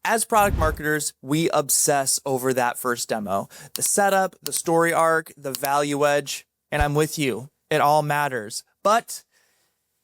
As product marketers, we obsess over that first demo. The setup, the story arc, the value edge, and I'm with you. It all matters. But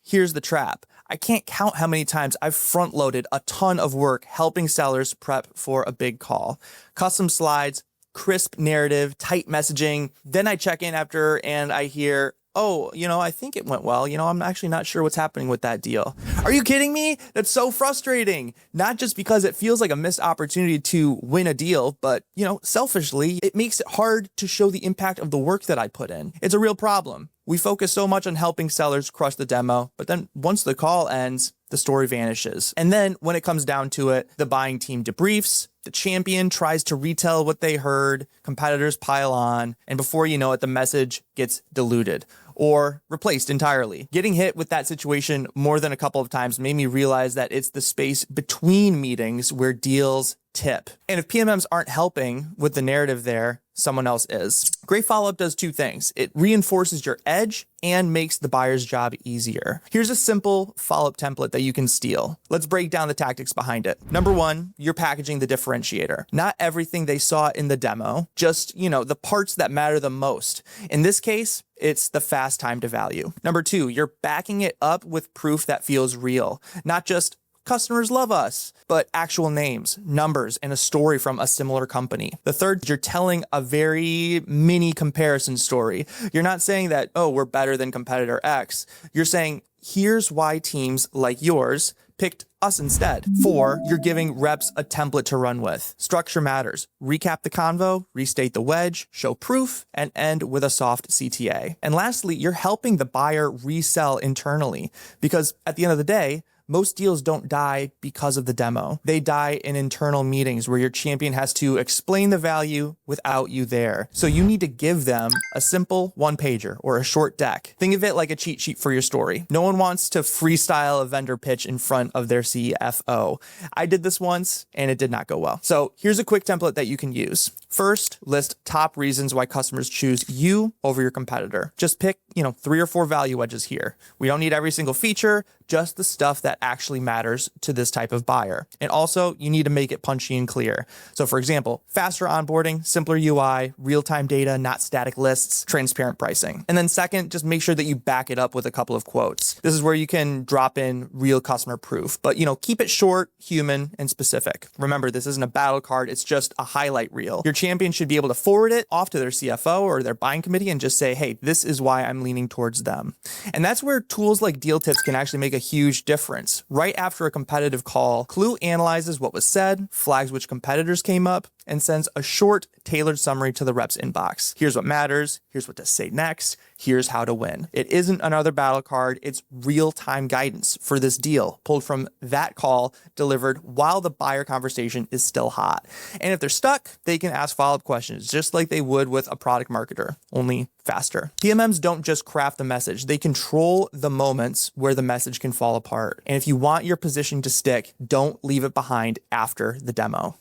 here's the trap. I can't count how many times I've front-loaded a ton of work helping sellers prep for a big call. Custom slides, crisp narrative, tight messaging. Then I check in after and I hear, oh, I think it went well. I'm actually not sure what's happening with that deal. Are you kidding me? That's so frustrating. Not just because it feels like a missed opportunity to win a deal, but, selfishly, it makes it hard to show the impact of the work that I put in. It's a real problem. We focus so much on helping sellers crush the demo, but then once the call ends, the story vanishes. And then when it comes down to it, the buying team debriefs, the champion tries to retell what they heard, competitors pile on, and before you know it, the message gets diluted or replaced entirely. Getting hit with that situation more than a couple of times made me realize that it's the space between meetings where deals tip. And if PMMs aren't helping with the narrative there, someone else is. Great follow-up does two things. It reinforces your edge and makes the buyer's job easier. Here's a simple follow-up template that you can steal. Let's break down the tactics behind it. Number one, you're packaging the differentiator. Not everything they saw in the demo, just, the parts that matter the most. In this case, it's the fast time to value. Number two, you're backing it up with proof that feels real, not just customers love us, but actual names, numbers, and a story from a similar company. The third, you're telling a very mini comparison story. You're not saying that, oh, we're better than competitor X. You're saying, here's why teams like yours picked us instead. 4, you're giving reps a template to run with. Structure matters. Recap the convo, restate the wedge, show proof, and end with a soft CTA. And lastly, you're helping the buyer resell internally because at the end of the day, most deals don't die because of the demo. They die in internal meetings where your champion has to explain the value without you there. So you need to give them a simple one-pager or a short deck. Think of it like a cheat sheet for your story. No one wants to freestyle a vendor pitch in front of their CFO. I did this once and it did not go well. So here's a quick template that you can use. First, list top reasons why customers choose you over your competitor. Just pick, 3 or 4 value wedges here. We don't need every single feature, just the stuff that actually matters to this type of buyer. And also, you need to make it punchy and clear. So for example, faster onboarding, simpler UI, real-time data, not static lists, transparent pricing. And then second, just make sure that you back it up with a couple of quotes. This is where you can drop in real customer proof, but keep it short, human, and specific. Remember, this isn't a battle card, it's just a highlight reel. Your champion should be able to forward it off to their CFO or their buying committee and just say, hey, this is why I'm leaning towards them. And that's where tools like Deal Tips can actually make a huge difference. Right after a competitive call, Klue analyzes what was said, flags which competitors came up, and sends a short, tailored summary to the rep's inbox. Here's what matters, here's what to say next, here's how to win. It isn't another battle card, it's real-time guidance for this deal, pulled from that call, delivered while the buyer conversation is still hot. And if they're stuck, they can ask follow-up questions, just like they would with a product marketer, only faster. PMMs don't just craft the message, they control the moments where the message can fall apart. And if you want your position to stick, don't leave it behind after the demo.